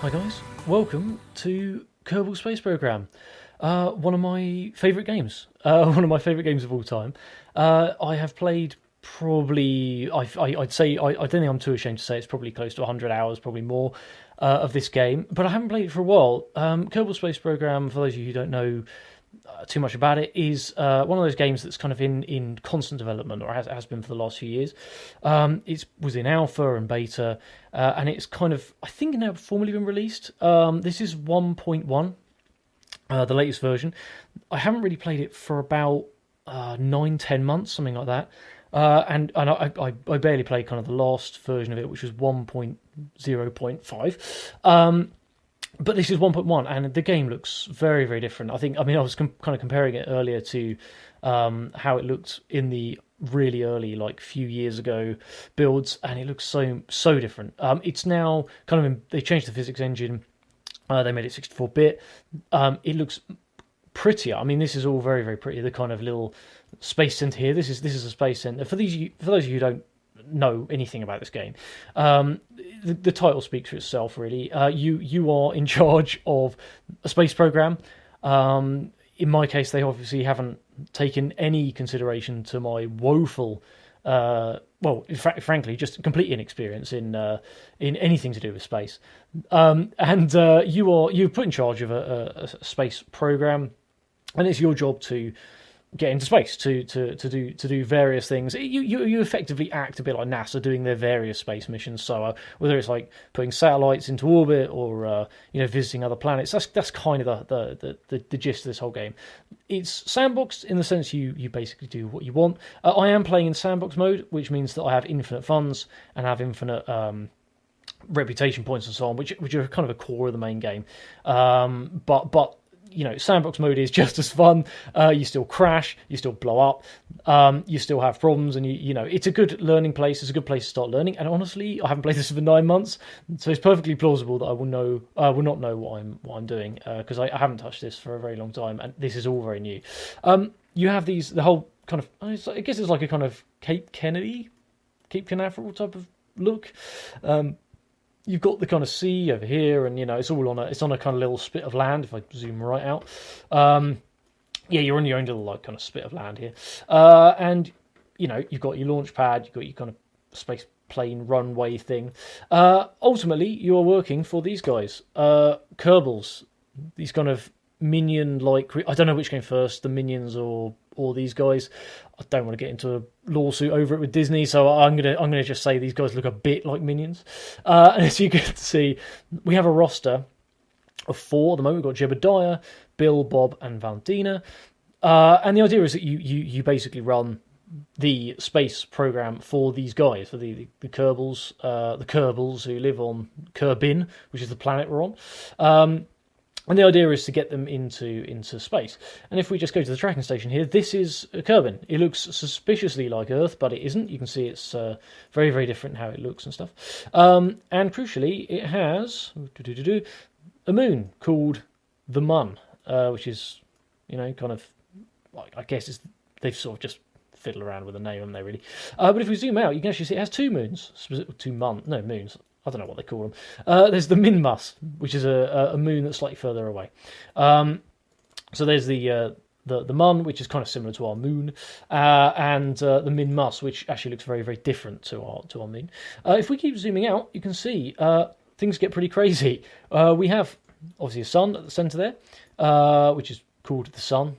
Hi guys, welcome to Kerbal Space Program. One of my favourite games. One of my favourite games of all time. I have played probably, I'd say, I don't think I'm too ashamed to say it's probably close to 100 hours, probably more, of this game. But I haven't played it for a while. Kerbal Space Program, for those of you who don't know too much about it, is one of those games that's kind of in constant development, or has been for the last few years. It was in alpha and beta, and it's kind of, I think, now formally been released. This is 1.1, the latest version. I haven't really played it for about 9-10 months, something like that. And I barely played kind of the last version of it, which was 1.0.5. But this is 1.1, and the game looks very, very different. I was kind of comparing it earlier to how it looked in the really early, like few years ago builds, and it looks so different. It's now kind of they changed the physics engine. They made it 64-bit. It looks prettier. I mean, this is all very, very pretty. The kind of little space center here. This is a space center. For those of you who don't know anything about this game, the title speaks for itself, really. You are in charge of a space program. In my case, they obviously haven't taken any consideration to my woeful, frankly, just complete inexperience in anything to do with space. You're put in charge of a space program, and it's your job to get into space to do various things. You effectively act a bit like NASA doing their various space missions. So whether it's like putting satellites into orbit or visiting other planets, that's kind of the gist of this whole game. It's sandboxed in the sense you basically do what you want. I am playing in sandbox mode, which means that I have infinite funds and have infinite reputation points and so on, which are kind of a core of the main game. But sandbox mode is just as fun. You still crash, you still blow up, you still have problems, and it's a good learning place. It's a good place to start learning. And honestly, I haven't played this for 9 months, so it's perfectly plausible that I will not know what I'm doing, because I haven't touched this for a very long time, and this is all very new. You have the whole kind of, I guess it's like a kind of Cape Canaveral type of look. You've got the kind of sea over here, and it's all on a kind of little spit of land. If I zoom right out, you're on your own little kind of spit of land here, and you've got your launch pad, you've got your kind of space plane runway thing. Ultimately, you are working for these guys, Kerbals, these kind of minion-like. I don't know which came first, the minions or these guys. I don't want to get into a lawsuit over it with Disney, so I'm gonna just say these guys look a bit like minions. And as you can see, we have a roster of 4 at the moment. We've got Jebediah, Bill, Bob, and Valdina. And the idea is that you basically run the space program for these guys, for the Kerbals who live on Kerbin, which is the planet we're on. And the idea is to get them into space. And if we just go to the tracking station here, this is Kerbin. It looks suspiciously like Earth, but it isn't. You can see it's very, very different how it looks and stuff. And crucially, it has a moon called the Mun, which is, kind of, I guess they've sort of just fiddled around with the name, haven't they, really? But if we zoom out, you can actually see it has 2 moons. Moons. I don't know what they call them. There's the Minmus, which is a moon that's slightly further away. So there's the Mun, which is kind of similar to our moon, and the Minmus, which actually looks very, very different to our moon. If we keep zooming out, you can see things get pretty crazy. We have obviously a sun at the centre there, which is called the Sun,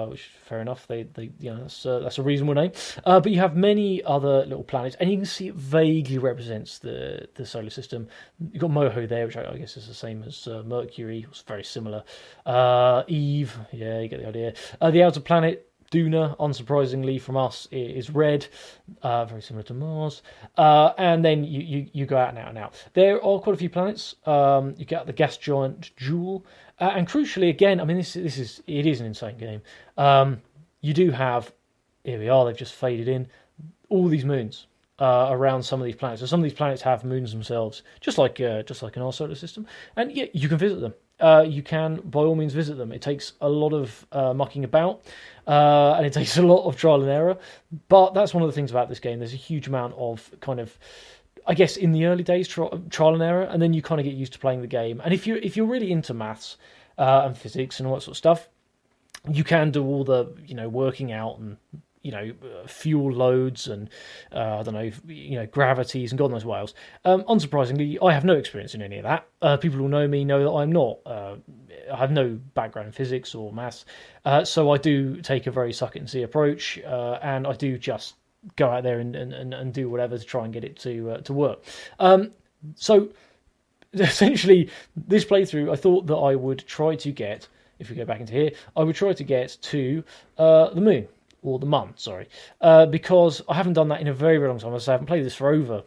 which fair enough. That's a reasonable name. But you have many other little planets, and you can see it vaguely represents the solar system. You've got Moho there, which I guess is the same as Mercury. It's very similar. Eve, yeah, you get the idea. The outer planet, Duna, unsurprisingly from us, is red, very similar to Mars. And then you go out and out and out. There are quite a few planets. You get the gas giant Joule. And crucially, again, I mean, it is an insane game. You do have, here we are, they've just faded in, all these moons around some of these planets. So some of these planets have moons themselves, just like in our solar system. And yeah, you can visit them. You can, by all means, visit them. It takes a lot of mucking about, and it takes a lot of trial and error. But that's one of the things about this game. There's a huge amount of kind of I guess in the early days, trial and error, and then you kind of get used to playing the game. And if you're really into maths and physics and all that sort of stuff, you can do all the working out and fuel loads and I don't know gravities and God knows what else. Unsurprisingly, I have no experience in any of that. People who know me know that I'm not. I have no background in physics or maths, so I do take a very suck it and see approach, and I do just go out there and do whatever to try and get it to work. So essentially, this playthrough, I thought that I would try to get, if we go back into here, I would try to get to the moon, or the month, sorry, because I haven't done that in a very, very long time. I haven't played this for over,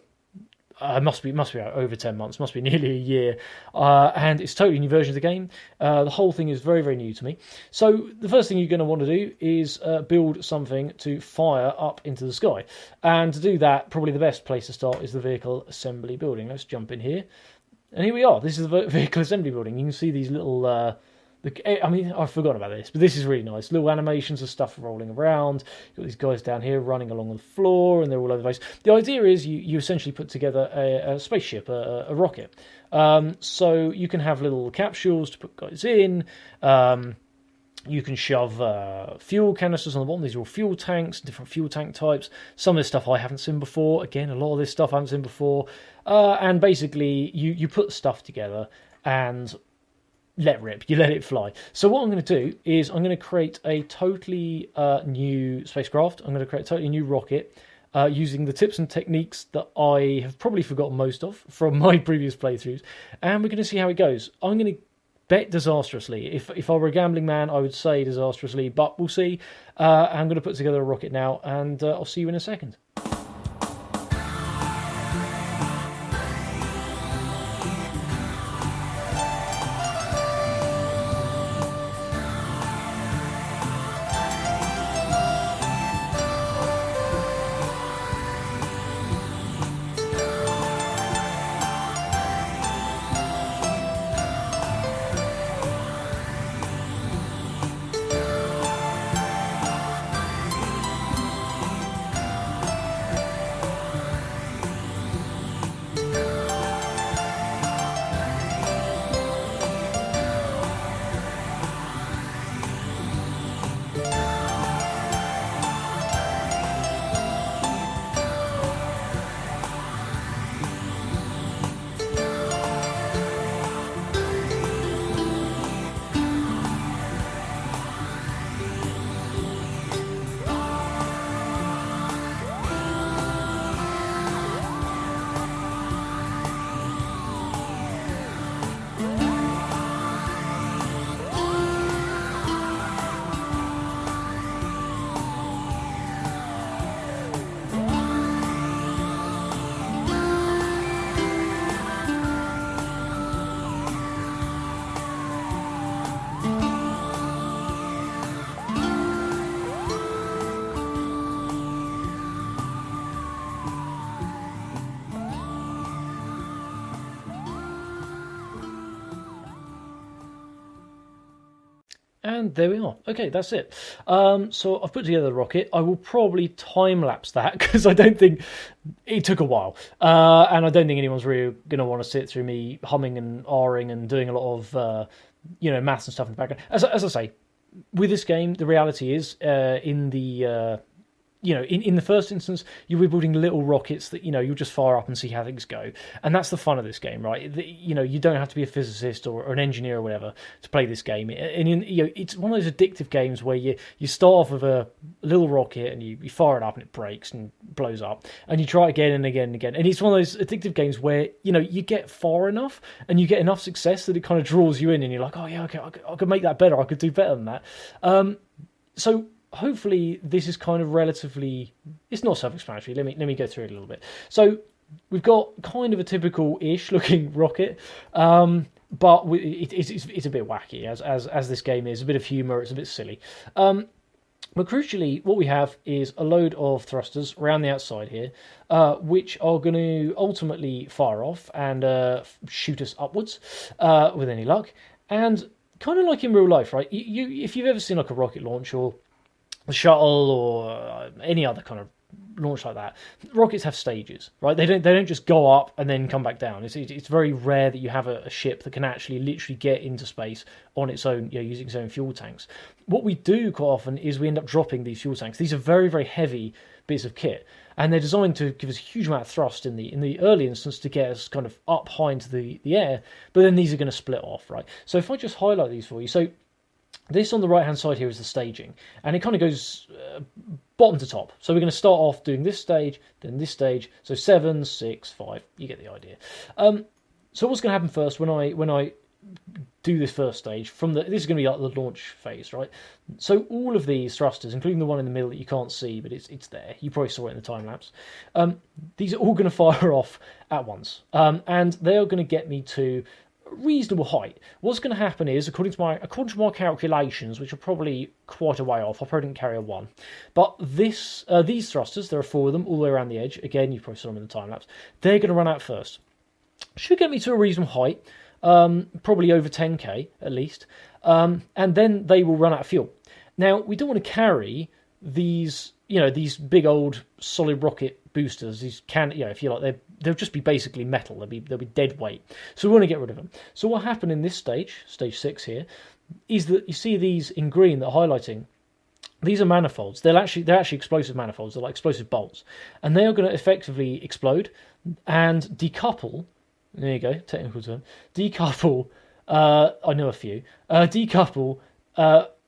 must be over 10 months, must be nearly a year, and it's a totally new version of the game. The whole thing is very, very new to me. So the first thing you're going to want to do is build something to fire up into the sky, and to do that, probably the best place to start is the vehicle assembly building. Let's jump in here, and here we are. This is the vehicle assembly building. You can see these little I forgot about this, but this is really nice. Little animations of stuff rolling around. You've got these guys down here running along the floor, and they're all over the place. The idea is you essentially put together a spaceship, a rocket. So you can have little capsules to put guys in. You can shove fuel canisters on the bottom. These are all fuel tanks, different fuel tank types. Some of this stuff I haven't seen before. Again, a lot of this stuff I haven't seen before. And basically, you put stuff together and let rip, you let it fly. So what I'm going to do is I'm going to create a totally new spacecraft. I'm going to create a totally new rocket using the tips and techniques that I have probably forgotten most of from my previous playthroughs, and we're going to see how it goes. I'm going to bet disastrously. If I were a gambling man, I would say disastrously, but we'll see. I'm going to put together a rocket now, and I'll see you in a second. And there we are. Okay, that's it. So I've put together the rocket. I will probably time-lapse that because I don't think it took a while. And I don't think anyone's really going to want to sit through me humming and ahhing and doing a lot of, maths and stuff in the background. As I say, with this game, the reality is in the in the first instance, you'll be building little rockets that, you'll just fire up and see how things go. And that's the fun of this game, right? You don't have to be a physicist or an engineer or whatever to play this game. And it's one of those addictive games where you start off with a little rocket and you fire it up and it breaks and blows up. And you try it again and again and again. And it's one of those addictive games where, you get far enough and you get enough success that it kind of draws you in and you're like, oh yeah, okay, I could make that better. I could do better than that. So hopefully this is kind of relatively, it's not self-explanatory. Let me go through it a little bit. So we've got kind of a typical-ish looking rocket, but it's a bit wacky as this game is. A bit of humour, it's a bit silly. But crucially, what we have is a load of thrusters around the outside here, which are going to ultimately fire off and shoot us upwards with any luck. And kind of like in real life, right? If you've ever seen like a rocket launch or the shuttle or any other kind of launch like that. Rockets have stages, right? They don't just go up and then come back down. It's very rare that you have a ship that can actually literally get into space on its own, using its own fuel tanks. What we do quite often is we end up dropping these fuel tanks. These are very, very heavy bits of kit, and they're designed to give us a huge amount of thrust in the early instance to get us kind of up high into the air, but then these are going to split off, right? So if I just highlight these for you, so this on the right hand side here is the staging, and it kind of goes bottom to top. So we're going to start off doing this stage, then this stage, so 7, 6, 5, you get the idea. So what's going to happen first when I do this first stage, this is going to be like the launch phase, right? So all of these thrusters, including the one in the middle that you can't see, but it's there, you probably saw it in the time lapse, these are all going to fire off at once, and they are going to get me to a reasonable height. What's going to happen is, according to my calculations, which are probably quite a way off, I probably didn't carry a 1, but these thrusters, there are 4 of them all the way around the edge, again you probably saw them in the time lapse, they're going to run out first. Should get me to a reasonable height, probably over 10k at least, and then they will run out of fuel. Now we don't want to carry these big old solid rocket boosters. These if you like, they'll just be basically metal. They'll be dead weight. So we want to get rid of them. So what happened in this stage 6 here, is that you see these in green that are highlighting. These are manifolds. They're actually explosive manifolds. They're like explosive bolts, and they are going to effectively explode and decouple. There you go, technical term. Decouple. I know a few. Decouple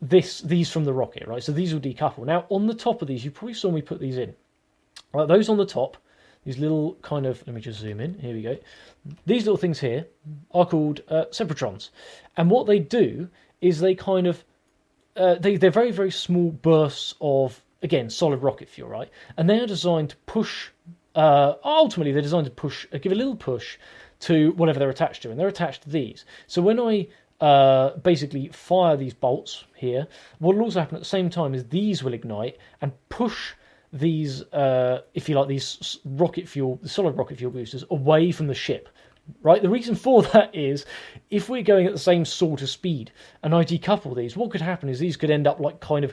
these from the rocket, right? So these will decouple. Now on the top of these, you probably saw me put these in. Right, those on the top, these little kind of. Let me just zoom in. Here we go. These little things here are called separatrons, and what they do is they kind of they're very, very small bursts of, again, solid rocket fuel, right? And they are designed to push. Ultimately, they're designed to push, give a little push to whatever they're attached to, and they're attached to these. So when I basically fire these bolts here, what will also happen at the same time is these will ignite and push these, if you like, these solid rocket fuel boosters away from the ship. Right, the reason for that is if we're going at the same sort of speed and I decouple these, what could happen is these could end up like kind of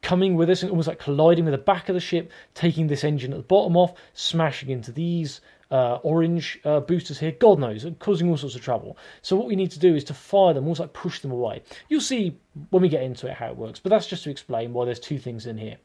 coming with us and almost like colliding with the back of the ship, taking this engine at the bottom off, smashing into these orange boosters here, God knows, causing all sorts of trouble. So what we need to do is to fire them, almost like push them away. You'll see when we get into it how it works, but that's just to explain why there's 2 things in here.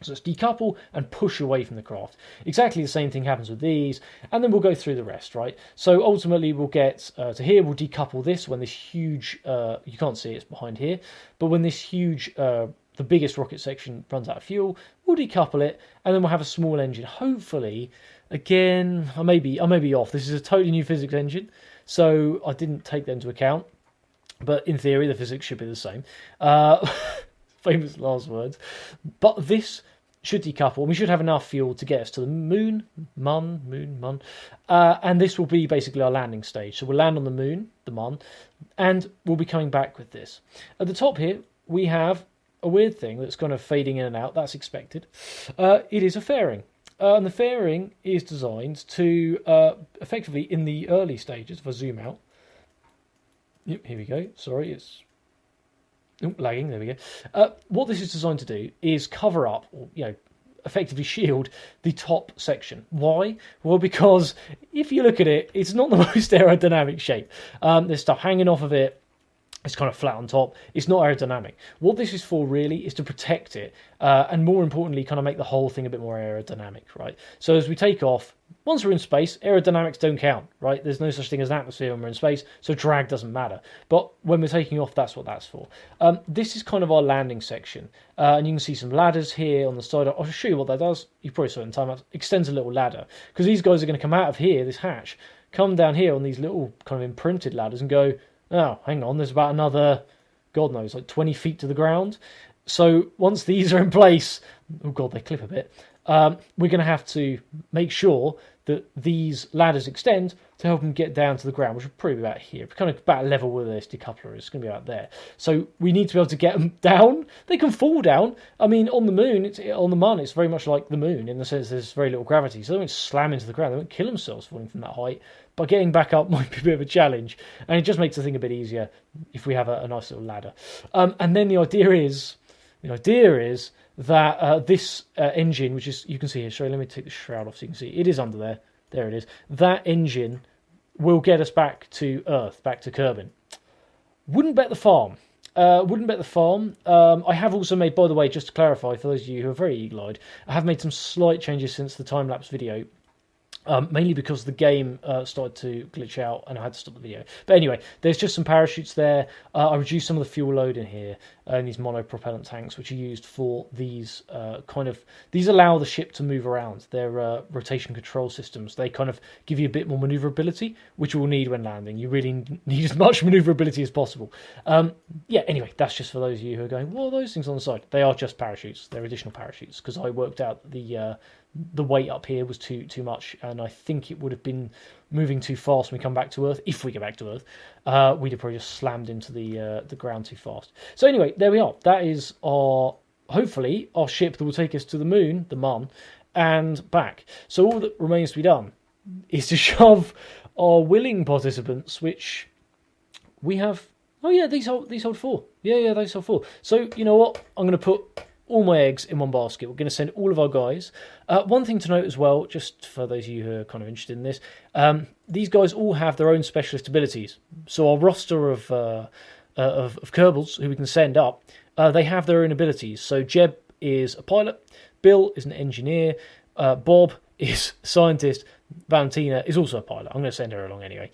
So it's decouple and push away from the craft. Exactly the same thing happens with these, and then we'll go through the rest, right? So ultimately we'll get to here, we'll decouple this when this huge, you can't see it's behind here, but when this huge, the biggest rocket section runs out of fuel, we'll decouple it, and then we'll have a small engine. Hopefully, again, I may be off. This is a totally new physics engine, so I didn't take that into account, but in theory the physics should be the same. Famous last words. But this should decouple, and we should have enough fuel to get us to the moon, and this will be basically our landing stage. So we'll land on the moon, the Mun, and we'll be coming back with this. At the top here, we have a weird thing that's kind of fading in and out. That's expected. It is a fairing. And the fairing is designed to, effectively, in the early stages, if I zoom out, yep, here we go, sorry, it's lagging, there we go. What this is designed to do is cover up, or effectively shield the top section. Why? Well, because if you look at it, it's not the most aerodynamic shape. There's stuff hanging off of it. It's kind of flat on top. It's not aerodynamic. What this is for really is to protect it, and more importantly, kind of make the whole thing a bit more aerodynamic, right? So as we take off, once we're in space, aerodynamics don't count, right? There's no such thing as an atmosphere when we're in space, so drag doesn't matter. But when we're taking off, that's what that's for. This is kind of our landing section, and you can see some ladders here on the side. I'll show you what that does. You probably saw it in time lapse. Extends a little ladder, because these guys are going to come out of here, this hatch, come down here on these little kind of imprinted ladders and go, oh, hang on, there's about another, God knows, like 20 feet to the ground. So once these are in place, oh God, they clip a bit, we're going to have to make sure that these ladders extend to help them get down to the ground, which will probably be about here, kind of about level with this decoupler. It's going to be about there. So we need to be able to get them down. They can fall down. I mean, on the moon, on the Mun, it's very much like the moon in the sense there's very little gravity. So they won't slam into the ground. They won't kill themselves falling from that height. But getting back up might be a bit of a challenge. And it just makes the thing a bit easier if we have a nice little ladder. And then the idea is that this engine, which is, you can see here, sorry, let me take the shroud off so you can see, it is under there. There it is. That engine will get us back to Earth, back to Kerbin. Wouldn't bet the farm. I have also made, by the way, just to clarify, for those of you who are very eagle-eyed, I have made some slight changes since the time-lapse video. Mainly because the game started to glitch out and I had to stop the video. But anyway, there's just some parachutes there. I reduced some of the fuel load in here in these monopropellant tanks, which are used for these these allow the ship to move around. They're rotation control systems. They kind of give you a bit more maneuverability, which you will need when landing. You really need as much maneuverability as possible. Yeah, anyway, that's just for those of you who are going, what are those things on the side? They are just parachutes. They're additional parachutes because I worked out the weight up here was too much, and I think it would have been moving too fast when we come back to Earth. If we get back to Earth, we'd have probably just slammed into the ground too fast. So anyway, there we are. That is hopefully our ship that will take us to the moon, the Mun, and back. So all that remains to be done is to shove our willing participants, which we have. Oh yeah, these hold 4. Yeah, these hold 4. So you know what? I'm going to put all my eggs in one basket. We're going to send all of our guys. One thing to note as well, just for those of you who are kind of interested in this, these guys all have their own specialist abilities. So our roster of Kerbals who we can send up, they have their own abilities. So Jeb is a pilot, Bill is an engineer, Bob is a scientist, Valentina is also a pilot. I'm going to send her along anyway.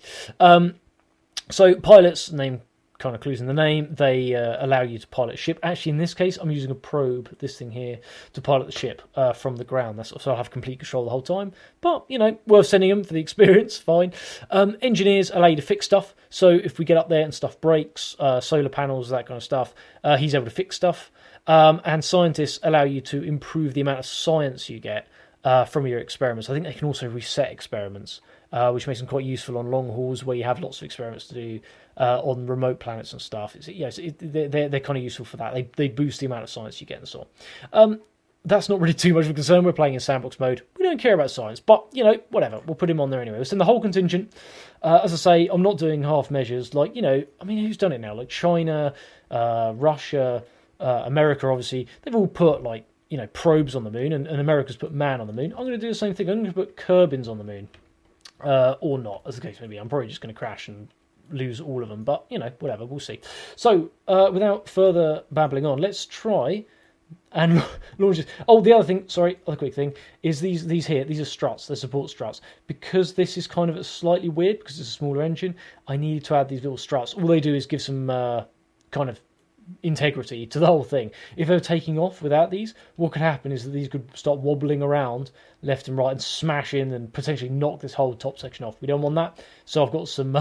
So pilots, name kind of clues in the name, they allow you to pilot a ship. Actually, in this case, I'm using a probe, this thing here, to pilot the ship from the ground. So I'll have complete control the whole time. But, you know, worth sending them for the experience, fine. Engineers allow you to fix stuff. So if we get up there and stuff breaks, solar panels, that kind of stuff, he's able to fix stuff. And scientists allow you to improve the amount of science you get from your experiments. I think they can also reset experiments, which makes them quite useful on long hauls where you have lots of experiments to do on remote planets and stuff. They're kind of useful for that. They boost the amount of science you get and so on. That's not really too much of a concern. We're playing in sandbox mode. We don't care about science, but, you know, whatever. We'll put him on there anyway. We'll send the whole contingent. As I say, I'm not doing half measures. Like, you know, I mean, who's done it now? Like China, Russia, America, obviously. They've all put, like, you know, probes on the moon, and America's put man on the moon. I'm going to do the same thing. I'm going to put Kerbins on the moon. Or not, as the case may be. I'm probably just going to crash and lose all of them, but, you know, whatever, we'll see. So, without further babbling on, let's try and launch this. Oh, the other thing, sorry, other quick thing, is these here, these are struts, they're support struts. Because this is kind of slightly weird, because it's a smaller engine, I needed to add these little struts. All they do is give some kind of integrity to the whole thing. If they were taking off without these, what could happen is that these could start wobbling around left and right and smash in and potentially knock this whole top section off. We don't want that, so I've got some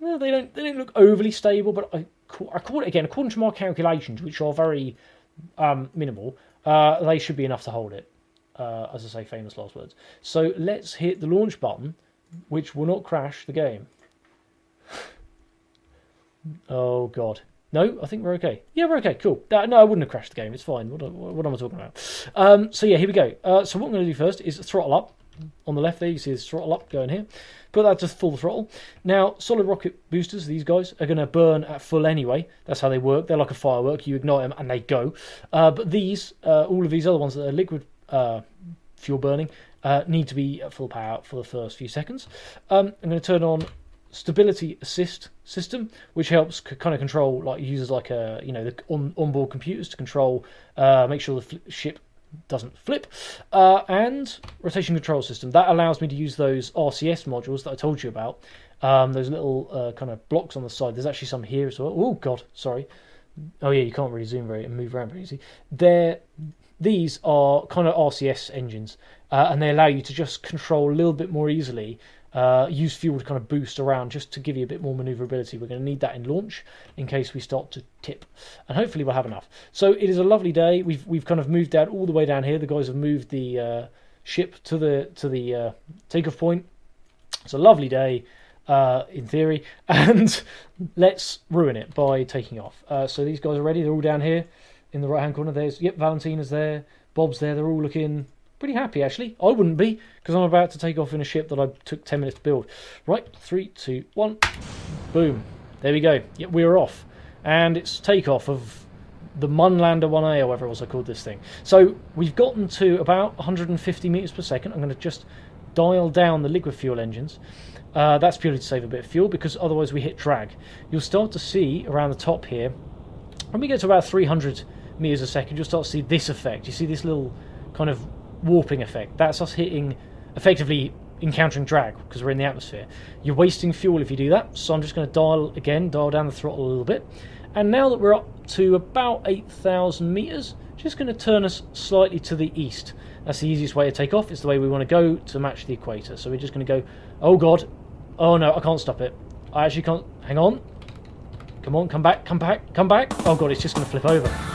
well, they don't look overly stable, but I call it, again, according to my calculations, which are very minimal, they should be enough to hold it, as I say, famous last words. So let's hit the launch button, which will not crash the game. Oh god. No, I think we're okay. Yeah, we're okay, cool. No, I wouldn't have crashed the game, it's fine. What am I talking about? So yeah, here we go. So what I'm going to do first is throttle up. On the left there, you see this throttle up going here. Put that to full throttle. Now, solid rocket boosters, these guys, are going to burn at full anyway. That's how they work. They're like a firework. You ignite them and they go. But these, all of these other ones that are liquid fuel burning, need to be at full power for the first few seconds. I'm going to turn on stability assist system, which helps kind of control, like, uses like the onboard computers to control, make sure the ship doesn't flip, and rotation control system that allows me to use those RCS modules that I told you about, those little kind of blocks on the side. There's actually some here as well. Oh god, sorry. Oh yeah, you can't really zoom very and move around very easy. These are kind of RCS engines, and they allow you to just control a little bit more easily. Use fuel to kind of boost around just to give you a bit more manoeuvrability. We're going to need that in launch in case we start to tip, and hopefully we'll have enough. So it is a lovely day. We've kind of moved out all the way down here. The guys have moved the ship to the takeoff point. It's a lovely day in theory, and let's ruin it by taking off. So these guys are ready. They're all down here in the right hand corner. There's Valentina's there, Bob's there. They're all looking pretty happy, actually. I wouldn't be, because I'm about to take off in a ship that I took 10 minutes to build. Right, 3, 2, 1. Boom. There we go. Yep, we're off. And it's takeoff of the Munlander 1A, or whatever it was I called this thing. So we've gotten to about 150 meters per second. I'm going to just dial down the liquid fuel engines. That's purely to save a bit of fuel, because otherwise we hit drag. You'll start to see around the top here, when we get to about 300 meters a second, you'll start to see this effect. You see this little kind of warping effect. That's us hitting, effectively encountering drag, because we're in the atmosphere. You're wasting fuel if you do that, so I'm just going to dial down the throttle a little bit. And now that we're up to about 8,000 meters, just going to turn us slightly to the east. That's the easiest way to take off. It's the way we want to go to match the equator. So we're just going to go, oh god, oh no, I can't stop it. I actually can't, hang on. Come on, come back, come back, come back. Oh god, it's just going to flip over.